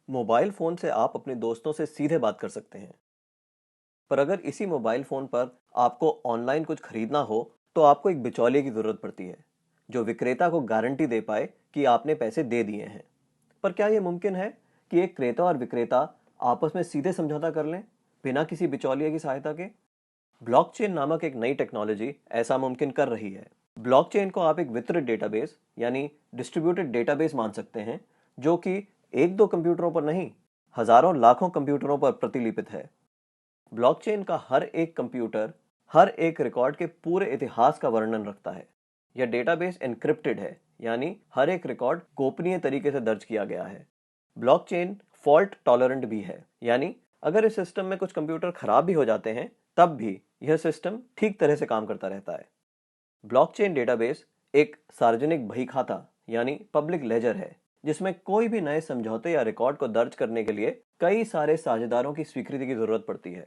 Mobile phone से आप अपने दोस्तों से सीधे बात कर सकते हैं। पर अगर इसी मोबाइल फ़ोन पर आपको ऑनलाइन कुछ खरीदना हो, तो आपको एक बिचौलिए की ज़रूरत पड़ती है, जो विक्रेता को गारंटी दे पाए कि आपने पैसे दे दिए हैं। पर क्या यह मुमकिन है कि एक क्रेता और विक्रेता आपस में सीधे समझौता कर लें, बिना किसी बिचौलिए की सहायता के? ब्लॉकचेन नामक एक नई टेक्नोलॉजी ऐसा मुमकिन कर रही है। ब्लॉकचेन को आप एक वितरित डेटाबेस यानी डिस्ट्रीब्यूटेड डेटाबेस मान सकते हैं, जो कि एक दो कंप्यूटरों पर नहीं, हजारों लाखों कंप्यूटरों पर प्रतिलिपित है। ब्लॉकचेन का हर एक कंप्यूटर हर एक रिकॉर्ड के पूरे इतिहास का वर्णन रखता है। यह डेटाबेस एन्क्रिप्टेड है, यानी हर एक रिकॉर्ड गोपनीय तरीके से दर्ज किया गया है। ब्लॉकचेन फॉल्ट टॉलरेंट भी है, यानी अगर इस सिस्टम में कुछ कंप्यूटर खराब भी हो जाते हैं, तब भी यह सिस्टम ठीक तरह से काम करता रहता है। ब्लॉकचेन डेटाबेस एक सार्वजनिक बही खाता यानी पब्लिक लेजर है, जिसमें कोई भी नए समझौते या रिकॉर्ड को दर्ज करने के लिए कई सारे साझेदारों की स्वीकृति की जरूरत पड़ती है।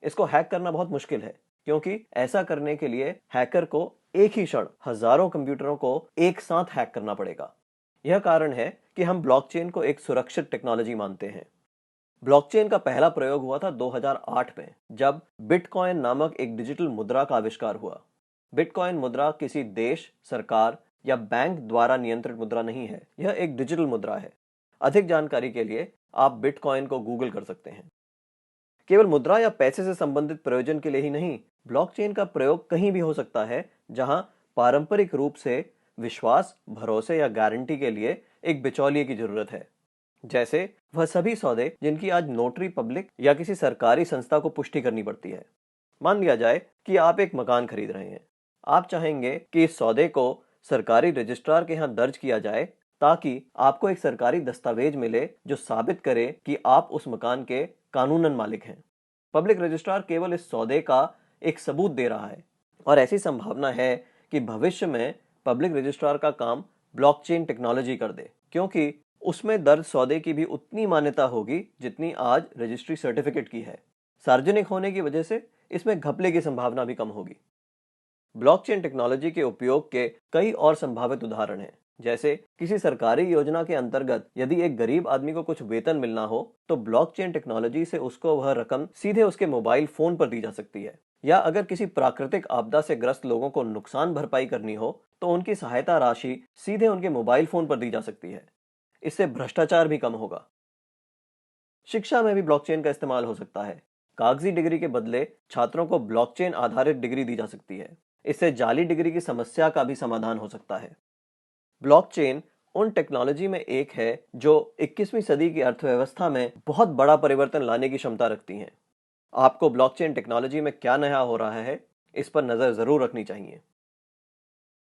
इसको हैक करना बहुत मुश्किल है, क्योंकि ऐसा करने के लिए हैकर को एक ही क्षण हजारों कंप्यूटरों को एक साथ हैक करना पड़ेगा। यह कारण है कि हम ब्लॉकचेन को एक सुरक्षित टेक्नोलॉजी मानते हैं। ब्लॉकचेन का पहला प्रयोग हुआ था 2008 में, जब बिटकॉइन नामक एक डिजिटल मुद्रा का आविष्कार हुआ। बिटकॉइन मुद्रा किसी देश, सरकार या बैंक द्वारा नियंत्रित मुद्रा नहीं है, यह एक डिजिटल मुद्रा है। अधिक जानकारी के लिए आप बिटकॉइन को गूगल कर सकते हैं। केवल मुद्रा या पैसे से संबंधित प्रयोजन के लिए ही नहीं, ब्लॉकचेन का प्रयोग कहीं भी हो सकता है जहां पारंपरिक रूप से विश्वास, भरोसे या गारंटी के लिए एक बिचौलिए की जरूरत है। जैसे वह सभी सौदे जिनकी आज नोटरी पब्लिक या किसी सरकारी संस्था को पुष्टि करनी पड़ती है। मान लिया जाए कि आप एक मकान खरीद रहे हैं। आप चाहेंगे कि इस सौदे को सरकारी रजिस्ट्रार के यहाँ दर्ज किया जाए, ताकि आपको एक सरकारी दस्तावेज मिले जो साबित करे कि आप उस मकान के कानूनन मालिक हैं। पब्लिक रजिस्ट्रार केवल इस सौदे का एक सबूत दे रहा है, और ऐसी संभावना है कि भविष्य में पब्लिक रजिस्ट्रार का काम ब्लॉकचेन टेक्नोलॉजी कर दे, क्योंकि उसमें दर्ज सौदे की भी उतनी मान्यता होगी जितनी आज रजिस्ट्री सर्टिफिकेट की है। सार्वजनिक होने की वजह से इसमें घपले की संभावना भी कम होगी। ब्लॉकचेन टेक्नोलॉजी के उपयोग के कई और संभावित उदाहरण हैं। जैसे किसी सरकारी योजना के अंतर्गत यदि एक गरीब आदमी को कुछ वेतन मिलना हो, तो ब्लॉकचेन टेक्नोलॉजी से उसको वह रकम सीधे उसके मोबाइल फोन पर दी जा सकती है। या अगर किसी प्राकृतिक आपदा से ग्रस्त लोगों को नुकसान भरपाई करनी हो, तो उनकी सहायता राशि सीधे उनके मोबाइल फोन पर दी जा सकती है। इससे भ्रष्टाचार भी कम होगा। शिक्षा में भी ब्लॉकचेन का इस्तेमाल हो सकता है। कागजी डिग्री के बदले छात्रों को ब्लॉकचेन आधारित डिग्री दी जा सकती है। इससे जाली डिग्री की समस्या का भी समाधान हो सकता है। ब्लॉकचेन उन टेक्नोलॉजी में एक है जो 21वीं सदी की अर्थव्यवस्था में बहुत बड़ा परिवर्तन लाने की क्षमता रखती हैं। आपको ब्लॉकचेन टेक्नोलॉजी में क्या नया हो रहा है, इस पर नजर जरूर रखनी चाहिए।